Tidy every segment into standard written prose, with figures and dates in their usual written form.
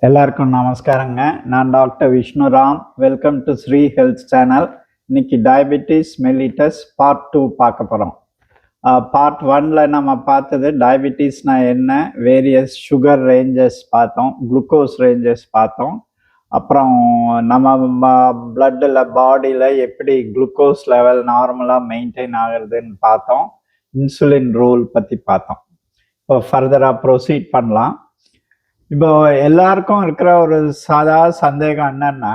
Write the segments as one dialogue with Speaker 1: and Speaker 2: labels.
Speaker 1: எல்லாருக்கும் நமஸ்காரங்க. நான் doctor Vishnuram. Welcome to Sri health channel. இன்னைக்கு டயபெட்டிஸ் மெல்லிட்டஸ் பார்ட் 2 பார்க்க போகிறோம். பார்ட் 1ல் நம்ம பார்த்தது டயபெட்டிஸ்னா என்ன, வேரியஸ் சுகர் ரேஞ்சஸ் பார்த்தோம், குளுக்கோஸ் ரேஞ்சஸ் பார்த்தோம். அப்புறம் நம்ம பிளட்டில் பாடியில் எப்படி குளுக்கோஸ் லெவல் நார்மலாக மெயின்டைன் ஆகுறதுன்னு பார்த்தோம். இன்சுலின் ரூல் பற்றி பார்த்தோம். இப்போ ஃபர்தராக ப்ரொசீட் பண்ணலாம். இப்போ எல்லாருக்கும் இருக்கிற ஒரு சாதா சந்தேகம் என்னன்னா,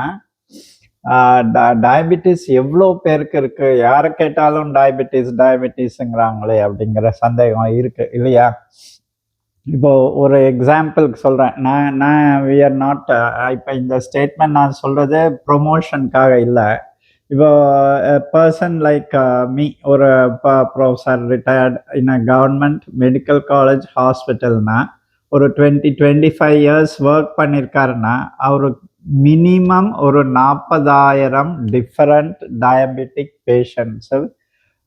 Speaker 1: டயபெட்டிஸ் எவ்வளோ பேருக்கு இருக்கு, யாரை கேட்டாலும் டயபெட்டிஸ்ங்கிறாங்களே அப்படிங்கிற சந்தேகம் இருக்கு இல்லையா? இப்போ ஒரு எக்ஸாம்பிளுக்கு சொல்றேன். நான் வி ஆர் நாட், இப்போ இந்த ஸ்டேட்மெண்ட் நான் சொல்றது ப்ரொமோஷனுக்காக இல்லை. இப்போ பர்சன் லைக் மீ, ஒரு professor retired in a government medical college ஹாஸ்பிட்டல்னா ஒரு 20-25 இயர்ஸ் ஒர்க் பண்ணியிருக்காருன்னா அவரு மினிமம் ஒரு 40,000 டிஃப்ரெண்ட் டயபெட்டிக் பேஷண்ட்ஸு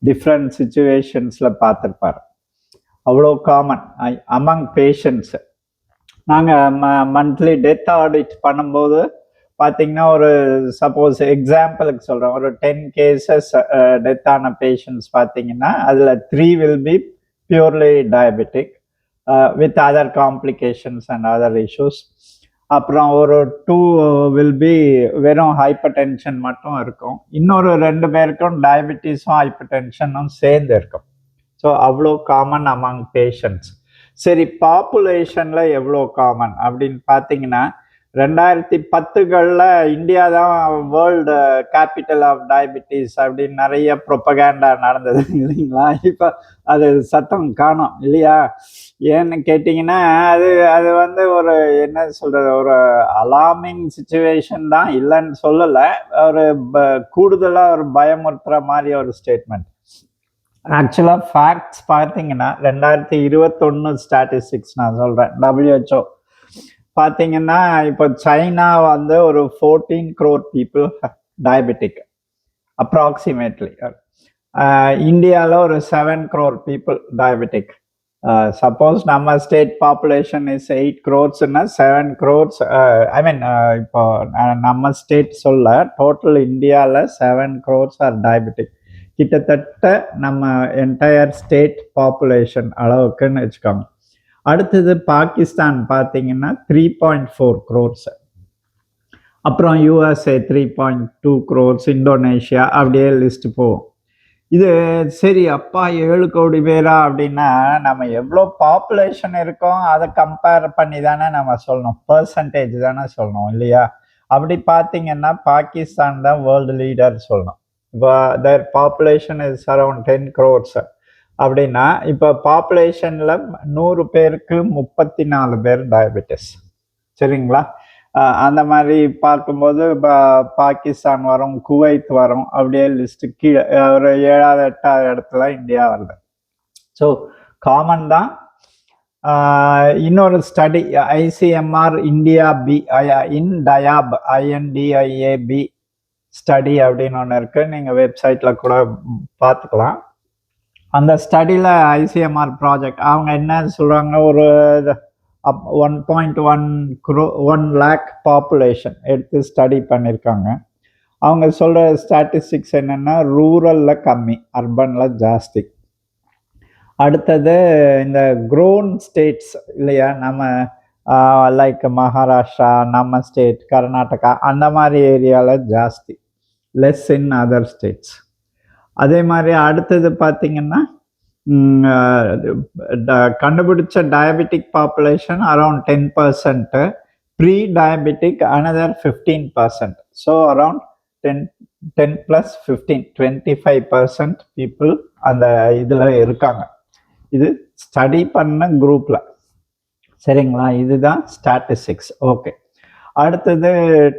Speaker 1: டிஃப்ரெண்ட் சுச்சுவேஷன்ஸில் பார்த்துருப்பார். அவ்வளோ காமன் அமங் பேஷண்ட்ஸு. நாங்கள் மந்த்லி டெத் ஆடிட் பண்ணும்போது பார்த்தீங்கன்னா, ஒரு சப்போஸ் எக்ஸாம்பிளுக்கு சொல்கிறோம், ஒரு 10 கேசஸ் டெத் ஆன பேஷண்ட்ஸ் பார்த்தீங்கன்னா அதில் 3 will be purely diabetic with other complications and other issues. அப்புறம் ஒரு 2 will be வெறும் ஹைப்பர் டென்ஷன் மட்டும் இருக்கும். இன்னொரு 2 பேருக்கும் டயபெட்டிஸும் ஹைப்பர் டென்ஷனும் சேர்ந்து இருக்கும். ஸோ அவ்வளோ காமன் அமங் பேஷண்ட்ஸ். சரி, பாப்புலேஷனில் எவ்வளோ காமன் அப்படின்னு பார்த்தீங்கன்னா, 2010களில் இந்தியா தான் வேர்ல்டு கேபிட்டல் ஆஃப் டயபெட்டிஸ் அப்படின்னு நிறைய ப்ரொபகேண்டா நடந்தது இல்லைங்களா? இப்போ அது சத்தம் காணோம் இல்லையா? ஏன்னு கேட்டிங்கன்னா, அது வந்து ஒரு என்ன சொல்கிறது, ஒரு அலார்மிங் சுச்சுவேஷன் தான், இல்லைன்னு சொல்லலை. ஒரு கூடுதலாக ஒரு பயமுறுத்துகிற மாதிரி ஒரு ஸ்டேட்மெண்ட். ஆக்சுவலாக ஃபேக்ட்ஸ் பார்த்தீங்கன்னா 2021 ஸ்டாட்டிஸ்டிக்ஸ் நான் சொல்கிறேன், WHO பார்த்தீங்கன்னா, இப்போ சைனா வந்து ஒரு 14 crore பீப்புள் டயபெட்டிக் அப்ராக்சிமேட்லி. இந்தியாவில் ஒரு 7 crore பீப்புள் டயபெட்டிக். சப்போஸ் நம்ம ஸ்டேட் பாப்புலேஷன் இஸ் 8 crores-ன்னா 7 crores, ஐ மீன் இப்போ நம்ம ஸ்டேட் சொல்ல, டோட்டல் இந்தியாவில் 7 crores ஆர் டயபெட்டிக். கிட்டத்தட்ட நம்ம என்டையர் ஸ்டேட் பாப்புலேஷன் அளவுக்குன்னு வச்சுக்கோங்க. அடுத்தது பாகிஸ்தான் பார்த்தீங்கன்னா 3.4 crores. அப்புறம் USA 3.2 crores, இந்தோனேஷியா, அப்படியே லிஸ்ட் போகும். இது சரி, அப்பா 7 கோடி பேரா அப்படின்னா நம்ம எவ்வளோ பாப்புலேஷன் இருக்கோம் அதை கம்பேர் பண்ணி தானே நம்ம சொல்லணும், பர்சன்டேஜ் தானே சொல்லணும் இல்லையா? அப்படி பார்த்தீங்கன்னா பாகிஸ்தான் தான் வேர்ல்டு லீடர் சொல்லணும். இப்போ தேர் பாப்புலேஷன் இஸ் அரௌண்ட் 10 crores அப்படின்னா, இப்போ பாப்புலேஷனில் 100 பேருக்கு 34 பேர் டயபெட்டிஸ். சரிங்களா? அந்த மாதிரி பார்க்கும்போது பாகிஸ்தான் வரும், குவைத் வரும், அப்படியே லிஸ்ட்டு கீழே ஒரு 7வது 8வது இடத்துல இந்தியா வருது. ஸோ காமன் தான். இன்னொரு study ICMR India be in டயாப் INDIAB study அப்படின்னு ஒன்று இருக்குது, நீங்கள் வெப்சைட்டில் கூட பார்த்துக்கலாம். அந்த ஸ்டடியில் ICMR ப்ராஜெக்ட் அவங்க என்ன சொல்கிறாங்க, ஒரு 1.1 lakh பாப்புலேஷன் எடுத்து ஸ்டடி பண்ணியிருக்காங்க. அவங்க சொல்கிற ஸ்டாட்டிஸ்டிக்ஸ் என்னென்னா, ரூரலில் கம்மி, அர்பனில் ஜாஸ்தி. அடுத்தது இந்த க்ரோன் ஸ்டேட்ஸ் இல்லையா, நம்ம லைக் மகாராஷ்டிரா, நம்ம ஸ்டேட் கர்நாடகா, அந்த மாதிரி ஏரியாவில் ஜாஸ்தி, லெஸ் இன் அதர் ஸ்டேட்ஸ். அதே மாதிரி அடுத்தது பார்த்தீங்கன்னா, கண்டுபிடிச்ச diabetic population around 10%, pre diabetic another 15%. So around 10 + 15 25% people அந்த இதில் இருக்காங்க. இது ஸ்டடி பண்ண குரூப்பில். சரிங்களா? இதுதான் ஸ்டாட்டிஸ்டிக்ஸ். ஓகே. அடுத்தது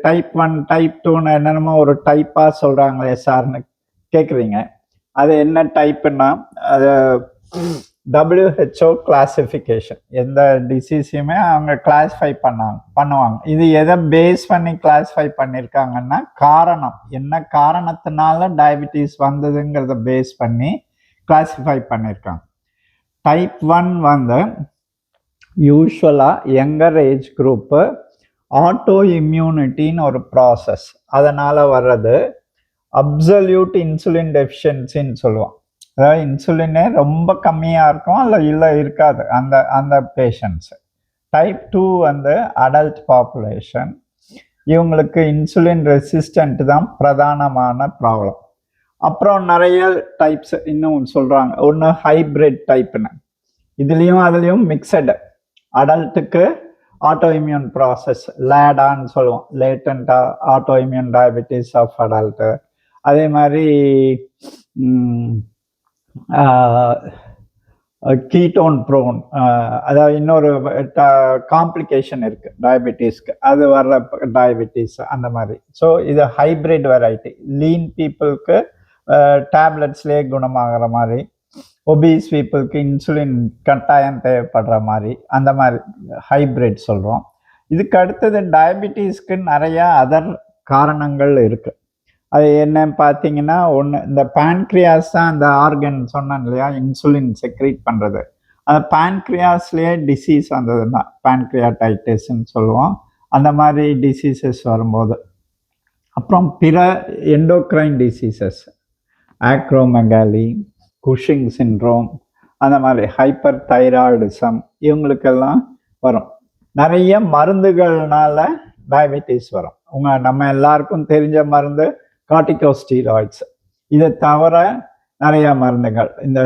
Speaker 1: டைப் 1 டைப் 2ன்னு என்னென்னமோ ஒரு டைப்பாக சொல்கிறாங்களே சார்னு கேட்குறீங்க. அது என்ன டைப்புன்னா, அது WHO கிளாசிஃபிகேஷன். எந்த டிசீஸையுமே அவங்க கிளாஸிஃபை பண்ணுவாங்க. இது எதை பேஸ் பண்ணி கிளாஸிஃபை பண்ணியிருக்காங்கன்னா, காரணம் என்ன காரணத்தினால டயபெட்டிஸ் வந்ததுங்கிறத பேஸ் பண்ணி கிளாஸிஃபை பண்ணியிருக்காங்க. டைப் 1 வந்து யூஸ்வலாக யங்கர் ஏஜ் குரூப்பு, ஆட்டோ இம்யூனிட்டின்னு ஒரு ப்ராசஸ், அதனால் வர்றது அப்சல்யூட் இன்சுலின் டெஃபிஷியன்சின்னு சொல்லுவோம். அதாவது இன்சுலினே ரொம்ப கம்மியாக இருக்கும், இல்லை இருக்காது அந்த அந்த பேஷண்ட்ஸு. டைப் 2 வந்து அடல்ட் பாப்புலேஷன். இவங்களுக்கு இன்சுலின் ரெசிஸ்டன்ட் தான் பிரதானமான ப்ராப்ளம். அப்புறம் நிறைய டைப்ஸ் இன்னும் சொல்கிறாங்க. ஒன்று ஹைப்ரிட் டைப்னு, இதுலேயும் அதுலேயும் மிக்சடு. அடல்ட்டுக்கு ஆட்டோ இம்யூன் ப்ராசஸ் லேடான்னு சொல்லுவோம், latent autoimmune diabetes of adult. அதே மாதிரி கீட்டோன் ப்ரோன், அதாவது இன்னொரு காம்ப்ளிகேஷன் இருக்குது டயபெட்டிஸ்க்கு, அது வர்ற டயபெட்டிஸ் அந்த மாதிரி. ஸோ இது ஹைப்ரிட் வெரைட்டி. லீன் பீப்புளுக்கு டேப்லெட்ஸ்லேயே குணமாகிற மாதிரி, ஒபீஸ் பீப்புளுக்கு இன்சுலின் கட்டாயம் தேவைப்படுற மாதிரி, அந்த மாதிரி ஹைப்ரிட் சொல்கிறோம். இதுக்கு அடுத்தது டயபெட்டிஸ்க்கு நிறையா அதர் காரணங்கள் இருக்குது. அது என்னன்னு பார்த்தீங்கன்னா, ஒன்று இந்த பேன்க்ரியாஸ் தான் அந்த ஆர்கன் சொன்னேன் இல்லையா, இன்சுலின் செக்ரீட் பண்ணுறது. அந்த பேன்க்ரியாஸ்லேயே டிசீஸ் வந்ததுன்னா பேன்க்ரியாடைட்டிஸ்ன்னு சொல்லுவோம். அந்த மாதிரி டிசீசஸ் வரும்போது, அப்புறம் பிற எண்டோக்ரைன் டிசீசஸ், ஆக்ரோமெகாலி, குஷிங் சிண்ட்ரோம், அந்த மாதிரி ஹைப்பர் தைராய்டிசம், இவங்களுக்கெல்லாம் வரும். நிறைய மருந்துகள்னால டயபெட்டிஸ் வரும். நம்ம எல்லாருக்கும் தெரிஞ்ச மருந்து கார்டிகோஸ்டீராய்ட்ஸ். இதை தவிர நிறைய மருந்துகள், இந்த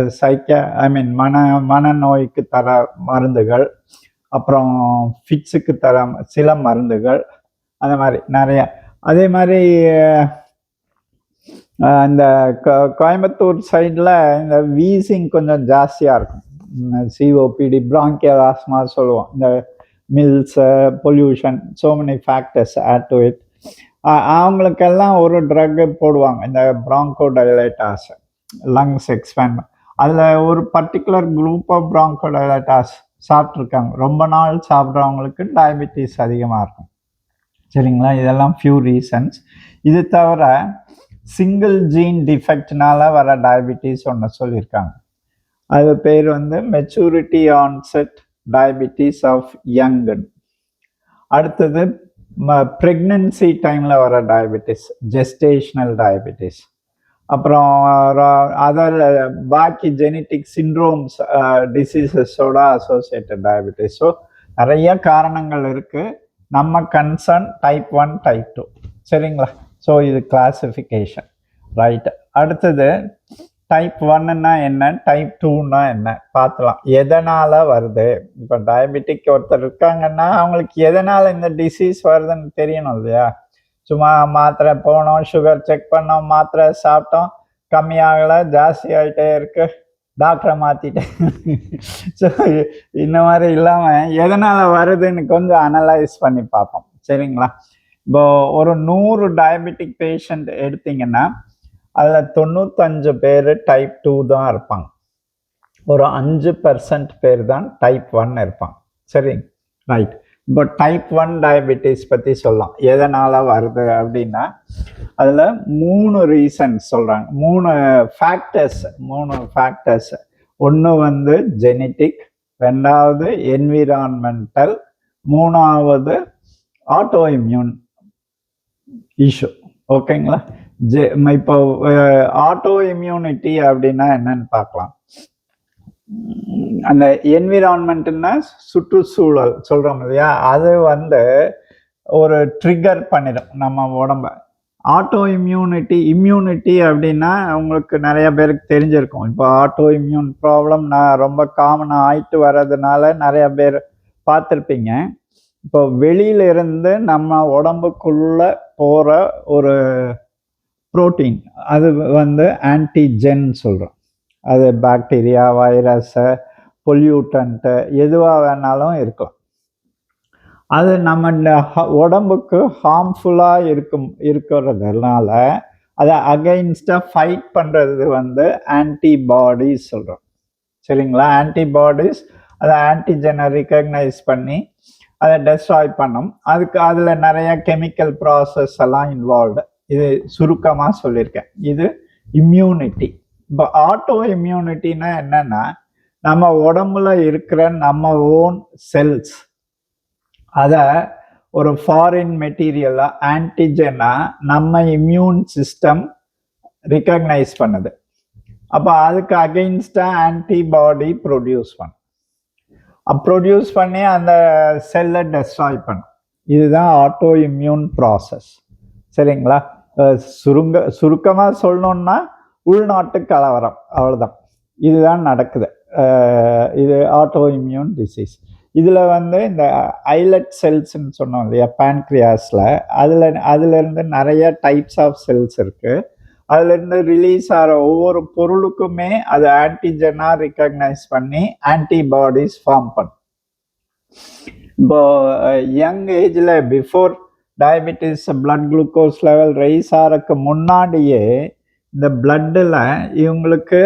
Speaker 1: மனநோய்க்கு தர மருந்துகள், அப்புறம் ஃபிட்ஸுக்கு தர சில மருந்துகள், அந்த மாதிரி நிறைய. அதே மாதிரி இந்த கோயம்புத்தூர் சைடில் இந்த வீசிங் கொஞ்சம் ஜாஸ்தியாக இருக்கும். சிஓபிடி, பிராங்கியல் ஆஸ்மா சொல்லுவோம். இந்த mills, pollution, so many factors add to it. அவங்களுக்கெல்லாம் ஒரு ட்ரக்கு போடுவாங்க, இந்த பிராங்கோடைலேட்டாஸ், லங்ஸ் எக்ஸ்பேண்ட். அதில் ஒரு பர்டிகுலர் குரூப் ஆஃப் பிராங்கோடைலேட்டாஸ் சாப்பிட்ருக்காங்க, ரொம்ப நாள் சாப்பிட்றவங்களுக்கு டயபெட்டிஸ் அதிகமாக இருக்கும். சரிங்களா, இதெல்லாம் ஃபியூ ரீசன்ஸ். இது தவிர சிங்கிள் ஜீன் டிஃபெக்ட்னால வர டயபெட்டிஸ் ஒன்று சொல்லியிருக்காங்க. அது பேர் வந்து maturity onset diabetes of young. அடுத்தது ப்ரெக்னன்சி டைமில் வர டயபெட்டிஸ், ஜெஸ்டேஷ்னல் டயபெட்டிஸ். அப்புறம் அதர் பாக்கி ஜெனட்டிக் சிண்ட்ரோம்ஸ், டிசீசஸோட அசோசியேட்டட் டயபெட்டிஸ். ஸோ நிறைய காரணங்கள் இருக்குது. நம்ம கன்சர்ன் டைப் 1, டைப் 2. சரிங்களா? ஸோ இது கிளாசிஃபிகேஷன், ரைட். அடுத்தது டைப் 1ன்னா என்ன, டைப் 2ன்னா என்ன பார்த்துலாம். எதனால் வருது? இப்போ டயபெட்டிக் ஒருத்தர் இருக்காங்கன்னா அவங்களுக்கு எதனால் இந்த டிசீஸ் வருதுன்னு தெரியணும் இல்லையா? சும்மா மாத்திரை போனோம், சுகர் செக் பண்ணோம், மாத்திரை சாப்பிட்டோம், கம்மியாகலை, ஜாஸ்தி ஆகிட்டே இருக்கு, டாக்டரை மாற்றிட்டேன். ஸோ இந்த மாதிரி இல்லாமல் எதனால் வருதுன்னு கொஞ்சம் அனலைஸ் பண்ணி பார்ப்போம். சரிங்களா? இப்போ ஒரு 100 டயபெட்டிக் பேஷண்ட் எடுத்திங்கன்னா அதில் 95 பேர் டைப் 2 தான் இருப்பாங்க. ஒரு 5% பேர் தான் டைப் 1 இருப்பாங்க. சரி, ரைட். இப்போ டைப் 1 டயபெட்டிஸ் பற்றி சொல்லலாம். எதனால் வருது அப்படின்னா அதில் 3 ரீசன்ஸ் சொல்கிறாங்க, 3 ஃபேக்டர்ஸ். ஒன்று வந்து ஜெனட்டிக், ரெண்டாவது என்விரான்மெண்டல், மூணாவது ஆட்டோ இம்யூன் இஷ்யூ. ஓகேங்களா? இப்போ ஆட்டோ இம்யூனிட்டி அப்படின்னா என்னன்னு பார்க்கலாம். அந்த என்விரான்மெண்ட்னா சுற்றுச்சூழல் சொல்கிறோம் இல்லையா, அது வந்து ஒரு ட்ரிகர் பண்ணிடும் நம்ம உடம்ப. ஆட்டோ இம்யூனிட்டி அப்படின்னா உங்களுக்கு நிறைய பேருக்கு தெரிஞ்சிருக்கும். இப்போ ஆட்டோ இம்யூன் ப்ராப்ளம் ரொம்ப காமனாக ஆயிட்டு வர்றதுனால நிறைய பேர் பார்த்துருப்பீங்க. இப்போ வெளியிலிருந்து நம்ம உடம்புக்குள்ள போகிற ஒரு புரோட்டீன், அது வந்து ஆன்டிஜென் சொல்கிறோம். அது பாக்டீரியா, வைரஸு, பொல்யூட்டன்ட்டு எதுவாக வேணாலும் இருக்கும். அது நம்ம உடம்புக்கு ஹார்ம்ஃபுல்லாக இருக்கிறதுனால அதை அகைன்ஸ்டாக ஃபைட் பண்ணுறது வந்து ஆன்டிபாடிஸ் சொல்கிறோம். சரிங்களா? ஆன்டிபாடிஸ் அதை ஆன்டிஜனை ரிகக்னைஸ் பண்ணி அதை டெஸ்ட்ராய் பண்ணும். அதில் நிறைய கெமிக்கல் ப்ராசஸ் எல்லாம் இன்வால்வ்டு. இது சுருக்கமாக சொல்லியிருக்கேன். இது இம்யூனிட்டி. இப்போ ஆட்டோ இம்யூனிட்டின்னா என்னன்னா, நம்ம உடம்புல இருக்கிற நம்ம ஓன் செல்ஸ் அதை ஒரு ஃபாரின் மெட்டீரியலா ஆன்டிஜனா நம்ம இம்யூன் சிஸ்டம் ரிகக்னைஸ் பண்ணுது. அப்போ அதுக்கு அகெயின்ஸ்டா ஆன்டிபாடி ப்ரொடியூஸ் பண்ணி அந்த செல்லை டெஸ்ட்ராய் பண்ணும். இதுதான் ஆட்டோ இம்யூன் ப்ராசஸ். சரிங்களா? சுருக்கமாக சொல்லணும்னா உள்நாட்டு கலவரம், அவ்வளோதான். இதுதான் நடக்குது. இது ஆட்டோ இம்யூன் டிசீஸ். இதில் இந்த ஐலட் செல்ஸ்ன்னு சொன்னோம் இல்லையா, பேன்க்ரியாஸில், அதுலேருந்து நிறைய டைப்ஸ் ஆஃப் செல்ஸ் இருக்குது. அதுலேருந்து ரிலீஸ் ஆகிற ஒவ்வொரு பொருளுக்குமே அது ஆன்டிஜனாக ரிகக்னைஸ் பண்ணி ஆன்டிபாடிஸ் ஃபார்ம் பண்ணும். இப்போ யங் ஏஜில் before diabetes blood glucose level rise ஆகிறதுக்கு முன்னாடியே இந்த பிளட்டில் இவங்களுக்கு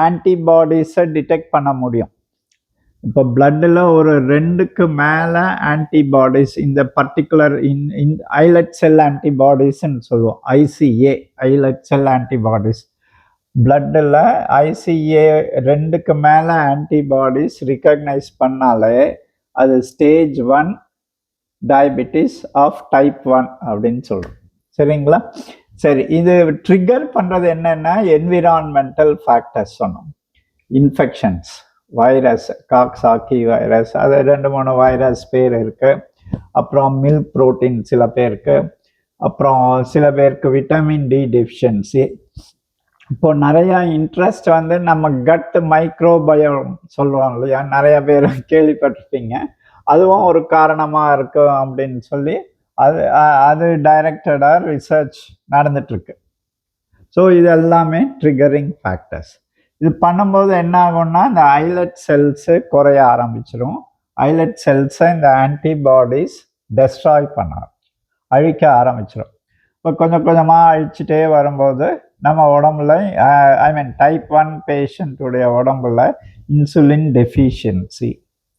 Speaker 1: ஆன்டிபாடிஸை டிடெக்ட் பண்ண முடியும். இப்போ பிளட்டில் ஒரு 2க்கு மேலே ஆன்டிபாடிஸ், இந்த பர்டிகுலர் ஐலட் செல் ஆன்டிபாடிஸ்ன்னு சொல்லுவோம், ICA ஐலட் செல் ஆன்டிபாடிஸ். பிளட்டில் ICA 2க்கு மேலே ஆன்டிபாடிஸ் ரிகக்னைஸ் பண்ணாலே அது ஸ்டேஜ் 1 டயபெட்டிஸ் ஆஃப் டைப் 1 அப்படின்னு சொல்கிறோம். சரிங்களா? சரி, இது ட்ரிகர் பண்ணுறது என்னென்னா என்விரான்மெண்டல் ஃபேக்டர்ஸ் சொன்னோம். இன்ஃபெக்ஷன்ஸ், வைரஸ், காக்சாக்கி வைரஸ், அது 2-3 வைரஸ் பேர் இருக்குது. அப்புறம் மில்க் புரோட்டீன் சில பேருக்கு, அப்புறம் சில பேருக்கு விட்டமின் டி டெஃபிஷியன்சி. இப்போ நிறையா இன்ட்ரெஸ்ட் நம்ம கட் மைக்ரோபயோம் சொல்லுவோம் இல்லையா, நிறைய பேர் கேள்விப்பட்டிருப்பீங்க. அதுவும் ஒரு காரணமாக இருக்கும் அப்படின்னு சொல்லி அது டைரக்டடாக ரிசர்ச் நடந்துட்டுருக்கு. ஸோ இது எல்லாமே ட்ரிகரிங் ஃபேக்டர்ஸ். இது பண்ணும்போது என்ன ஆகும்னா இந்த ஐலட் செல்ஸு குறைய ஆரம்பிச்சிடும். ஐலட் செல்ஸை இந்த ஆன்டிபாடிஸ் டெஸ்ட்ராய் அழிக்க ஆரம்பிச்சிடும். இப்போ கொஞ்சம் கொஞ்சமாக அழிச்சிட்டே வரும்போது நம்ம உடம்புல டைப் 1 பேஷண்ட்டுடைய உடம்புல இன்சுலின் டெஃபிஷியன்சி,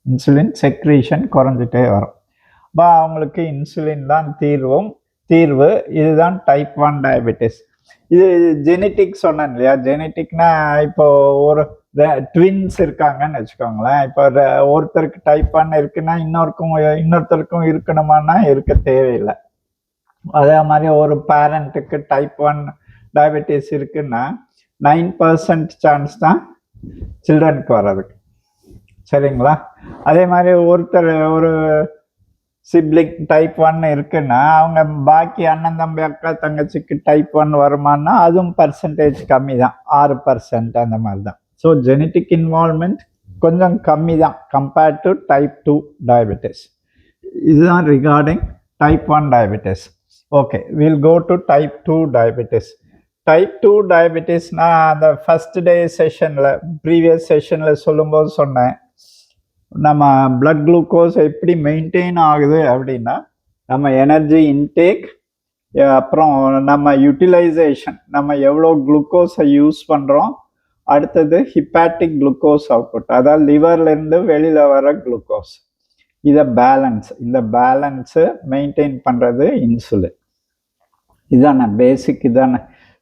Speaker 1: இன்சுலின் செக்ரீஷன் குறைஞ்சிட்டே வரும். அப்போ அவங்களுக்கு இன்சுலின் தான் தீர்வு. இதுதான் டைப் 1 டயபெட்டிஸ். இது ஜெனட்டிக் சொன்னேன் இல்லையா. ஜெனட்டிக்னா இப்போ ஒரு ட்வின்ஸ் இருக்காங்கன்னு வச்சுக்கோங்களேன். இப்போ ஒருத்தருக்கு டைப் 1 இருக்குன்னா இன்னொருத்தருக்கும் இருக்கணுமானா இருக்க தேவையில்லை. அதே மாதிரி ஒரு பேரண்ட்டுக்கு டைப் 1 டயபெட்டிஸ் இருக்குன்னா 9% சான்ஸ் தான் சில்ட்ரனுக்கு வர்றதுக்கு. சரிங்களா? அதே மாதிரி ஒரு சிப்ளிங் டைப் 1 இருக்குன்னா அவங்க பாக்கி அண்ணன் தம்பி அக்கா தங்கச்சிக்கு டைப் 1 வருமானா அதுவும் பர்சன்டேஜ் கம்மி தான், 6% அந்த மாதிரி தான். ஸோ ஜெனட்டிக் இன்வால்மெண்ட் கொஞ்சம் கம்மி தான் கம்பேர்ட் டு டைப் 2 டயபெட்டிஸ். இதுதான் regarding type 1 diabetes. Okay, will go to type 2 diabetes. Type 2 diabetes நான் அந்த ஃபர்ஸ்ட் டே ப்ரீவியஸ் செஷனில் சொல்லும்போது சொன்னேன், நம்ம பிளட் குளுக்கோஸ் எப்படி மெயின்டைன் ஆகுது அப்படின்னா நம்ம எனர்ஜி இன்டேக், அப்புறம் நம்ம யூட்டிலைசேஷன், நம்ம எவ்வளோ குளுக்கோஸை யூஸ் பண்ணுறோம், அடுத்தது ஹிப்பாட்டிக் குளுக்கோஸ் அவுட்புட், அதாவது லிவர்லேருந்து வெளியில் வர குளுக்கோஸ், இந்த பேலன்ஸு மெயின்டைன் பண்ணுறது இன்சுலின். இதானே பேசிக், இதானே.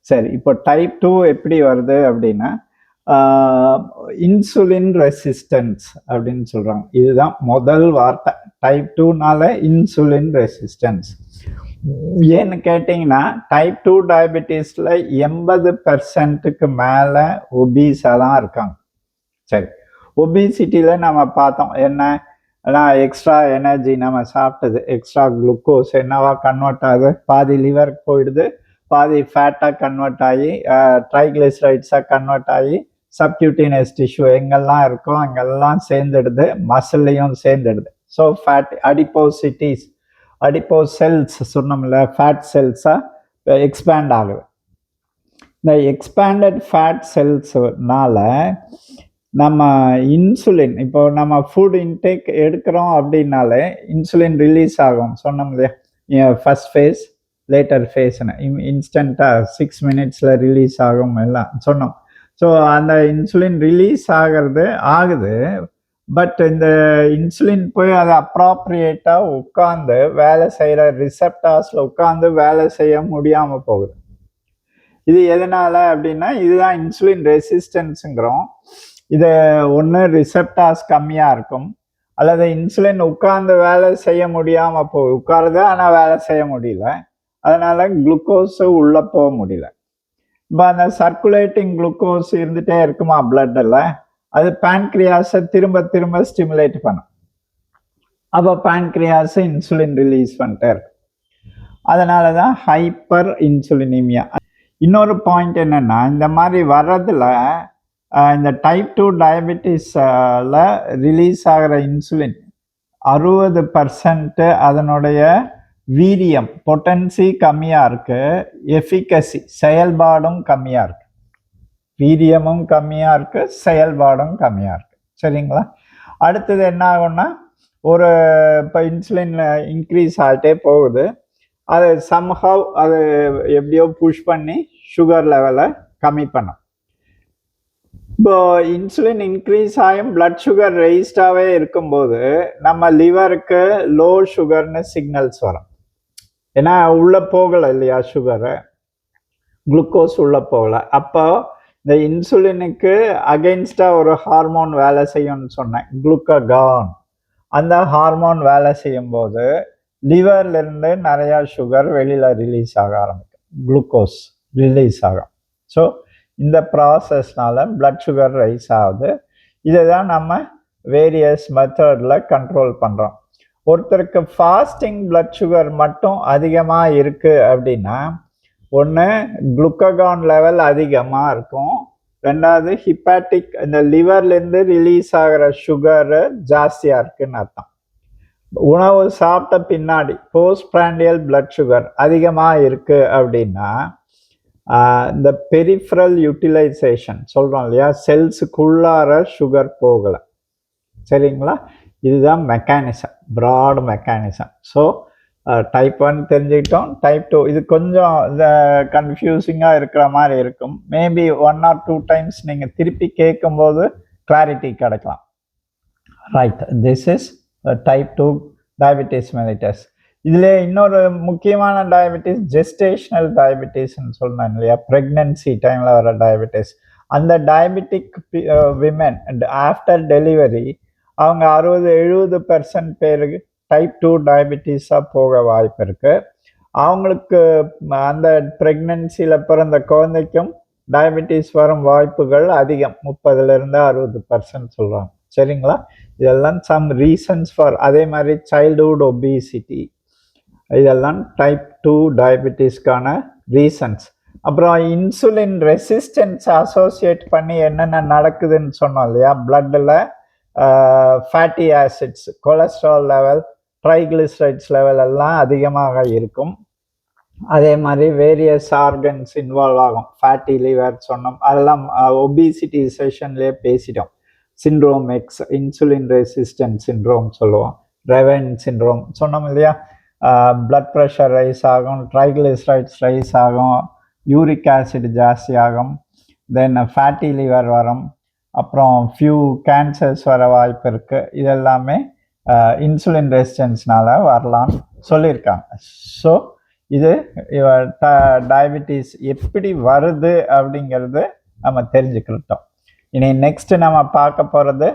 Speaker 1: சரி, இப்போ டைப் 2 எப்படி வருது அப்படின்னா இன்சுலின் ரெசிஸ்டன்ஸ் அப்படின்னு சொல்கிறாங்க. இதுதான் முதல் வார்த்தை. டைப் 2னால இன்சுலின் ரெசிஸ்டன்ஸ். ஏன்னு கேட்டிங்கன்னா டைப் 2 டயபெட்டிஸில் 80%க்கு மேலே ஒபீஸாக தான் இருக்காங்க. சரி, ஒபிசிட்டியில் நம்ம பார்த்தோம் என்ன, எக்ஸ்ட்ரா எனர்ஜி நம்ம சாப்பிட்டது, எக்ஸ்ட்ரா குளுக்கோஸ் என்னவா கன்வெர்ட் ஆகுது, பாதி லிவருக்கு போயிடுது, பாதி ஃபேட்டாக கன்வெர்ட் ஆகி ட்ரைக்ளிசரைட்ஸாக கன்வெர்ட் ஆகி சப்கியூட்டேனியஸ் டிஷ்யூ எங்கெல்லாம் இருக்கோ அங்கெல்லாம் சேர்ந்துடுது, மசில்லையும் சேர்ந்துடுது. ஸோ ஃபேட் அடிப்போஸ் செல்ஸ் சொன்னோம்ல, ஃபேட் செல்ஸாக எக்ஸ்பேண்ட் ஆகுது. இந்த எக்ஸ்பேண்டட் ஃபேட் செல்ஸ்னால நம்ம இன்சுலின், இப்போ நம்ம ஃபுட் இன்டேக் எடுக்கிறோம் அப்படின்னாலே இன்சுலின் ரிலீஸ் ஆகும் சொன்னோம் இல்லையா. ஃபர்ஸ்ட் ஃபேஸ், லேட்டர் ஃபேஸ்னு இன்ஸ்டண்ட்டாக 6 மினிட்ஸில் ரிலீஸ் ஆகும் எல்லாம் சொன்னோம். ஸோ அந்த இன்சுலின் ரிலீஸ் ஆகுது. பட் இந்த இன்சுலின் போய் அதை அப்ராப்ரியேட்டாக உட்காந்து வேலை செய்கிற ரிசெப்டார்ஸில் உட்காந்து வேலை செய்ய முடியாமல் போகுது. இது எதனால் அப்படின்னா இதுதான் இன்சுலின் ரெசிஸ்டன்ஸுங்கிறோம். இது ஒன்று ரிசெப்டார்ஸ் கம்மியாக இருக்கும், அல்லது இன்சுலின் உட்கார்ந்து வேலை செய்ய முடியாமல் போகுது, உட்காருது ஆனால் வேலை செய்ய முடியல, அதனால் குளுக்கோஸு உள்ளே போக முடியல. இப்போ அந்த சர்க்குலேட்டிங் குளுக்கோஸ் இருந்துகிட்டே இருக்குமா பிளட்டில், அது பேன்க்ரியாஸை திரும்ப திரும்ப ஸ்டிமுலேட் பண்ணும். அப்போ பேன்க்ரியாஸ் இன்சுலின் ரிலீஸ் பண்ணிட்டே இருக்கும். அதனால தான் ஹைப்பர் இன்சுலினிமியா. இன்னொரு பாயிண்ட் என்னென்னா, இந்த மாதிரி வர்றதில் இந்த டைப் 2 டயபெட்டிஸில் ரிலீஸ் ஆகிற இன்சுலின் 60% அதனுடைய வீரியம் பொட்டன்சி கம்மியாக இருக்குது, எஃபிகசி செயல்பாடும் கம்மியாக இருக்குது. வீரியமும் கம்மியாக இருக்குது, செயல்பாடும் கம்மியாக இருக்குது. சரிங்களா? அடுத்தது என்ன ஆகும்னா, இப்போ இன்சுலின் இன்க்ரீஸ் ஆகிட்டே போகுது, அது சம்ஹவ் அது எப்படியோ புஷ் பண்ணி சுகர் லெவலை கம்மி பண்ணும். இப்போ இன்சுலின் இன்க்ரீஸ் ஆகும் பிளட் சுகர் ரெய்ஸ்டாகவே இருக்கும்போது நம்ம லிவருக்கு லோ சுகர்னு சிக்னல்ஸ் வரும். ஏன்னா உள்ளே போகலை இல்லையா சுகரு, குளுக்கோஸ் உள்ளே போகலை. அப்போ இந்த இன்சுலினுக்கு அகெயின்ஸ்டாக ஒரு ஹார்மோன் வேலை செய்யும்னு சொன்னேன், குளுக்ககான். அந்த ஹார்மோன் வேலை செய்யும்போது லிவர்லேருந்து நிறையா சுகர் வெளியில் ரிலீஸ் ஆக ஆரம்பிக்கும், குளுக்கோஸ் ரிலீஸ் ஆகும். ஸோ இந்த ப்ராசஸ்னால பிளட் சுகர் ரைஸ் ஆகுது. இதை தான் நம்ம வேரியஸ் மெத்தடில் கண்ட்ரோல் பண்ணுறோம். ஒருத்தருக்கு ஃபாஸ்டிங் பிளட் சுகர் மட்டும் அதிகமாக இருக்குது அப்படின்னா, ஒன்று குளுக்ககான் லெவல் அதிகமாக இருக்கும், ரெண்டாவது ஹிப்பாட்டிக் இந்த லிவர்லேருந்து ரிலீஸ் ஆகிற சுகரு ஜாஸ்தியாக இருக்குன்னு அர்த்தம். உணவு சாப்பிட்ட பின்னாடி போஸ்ட் பிராண்டியல் பிளட் சுகர் அதிகமாக இருக்குது அப்படின்னா, இந்த பெரிஃபரல் யூட்டிலைசேஷன் சொல்கிறோம் இல்லையா, செல்ஸுக்குள்ளார சுகர் போகலை. சரிங்களா? இதுதான் mechanism, broad mechanism. So type 1 தெரிஞ்சுக்கிட்டோம். டைப் 2 இது கொஞ்சம் கன்ஃபியூசிங்காக இருக்கிற மாதிரி இருக்கும். மேபி 1 or 2 times நீங்கள் திருப்பி கேட்கும்போது கிளாரிட்டி கிடைக்கலாம். Right, this is type 2 diabetes mellitus. இதில் இன்னொரு முக்கியமான டயபெட்டிஸ் ஜெஸ்டேஷனல் டயபெட்டிஸ்ன்னு சொன்னேன் இல்லையா, ப்ரெக்னன்சி டைமில் வர டயபெட்டிஸ். அந்த டயபெட்டிக் விமென் ஆஃப்டர் டெலிவரி அவங்க 60-70% பேருக்கு டைப் 2 டயபெட்டிஸாக போக வாய்ப்பு இருக்குது. அவங்களுக்கு அந்த ப்ரெக்னன்சியில் பிறந்த குழந்தைக்கும் டயபெட்டிஸ் வரும் வாய்ப்புகள் அதிகம், 30-60% சொல்கிறாங்க. சரிங்களா? இதெல்லாம் சம் ரீசன்ஸ் ஃபார். அதே மாதிரி சைல்டுஹுட் ஒபிசிட்டி, இதெல்லாம் டைப் 2 டயபெட்டிஸ்க்கான ரீசன்ஸ். அப்புறம் இன்சுலின் ரெசிஸ்டன்ஸ் அசோசியேட் பண்ணி என்னென்ன நடக்குதுன்னு சொன்னோம் இல்லையா, பிளட்டில் fatty acids, cholesterol level, triglycerides level எல்லாம் அதிகமாக இருக்கும். அதே மாதிரி வேரியஸ் ஆர்கன்ஸ் இன்வால்வ் ஆகும், ஃபேட்டி லிவர் சொன்னோம், அதெல்லாம் ஒபிசிட்டி செஷன்லேயே பேசிட்டோம். Syndrome X, insulin resistant syndrome சொல்லுவோம், ரெவன் சிண்ட்ரோம் சொன்னோம் இல்லையா. பிளட் ப்ரெஷர் ரைஸ் ஆகும், ட்ரைக்ளிசரைட்ஸ் ரைஸ் ஆகும், யூரிக் ஆசிட் ஜாஸ்தி ஆகும், தென் ஃபேட்டி லிவர் வரும், அப்புறம் ஃபியூ கேன்சர்ஸ் வர வாய்ப்பு இருக்குது. இதெல்லாமே இன்சுலின் ரெசிஸ்டன்ஸ்னால வரலான்னு சொல்லியிருக்காங்க. ஸோ இது டயபெட்டிஸ் எப்படி வருது அப்படிங்கிறது நம்ம தெரிஞ்சுக்கிட்டோம். இனி நெக்ஸ்ட் நம்ம பார்க்க போகிறது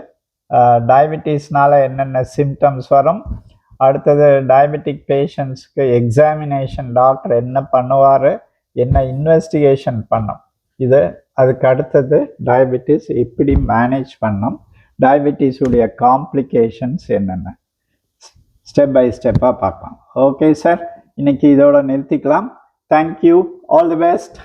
Speaker 1: டயபெட்டிஸ்னால என்னென்ன சிம்டம்ஸ் வரும், அடுத்தது டயபெட்டிக் பேஷண்ட்ஸ்க்கு எக்ஸாமினேஷன் டாக்டர் என்ன பண்ணுவார், என்ன இன்வெஸ்டிகேஷன் பண்ணோம், இது அதுக்கு அடுத்தது டயபெட்டிஸ் எப்படி மேனேஜ் பண்ணோம், டயபெட்டிஸுடைய காம்ப்ளிகேஷன்ஸ் என்னென்ன, ஸ்டெப் பை ஸ்டெப்பாக பார்க்கலாம். ஓகே சார், இன்னைக்கு இதோட நிறுத்திக்கலாம். Thank you, all the best.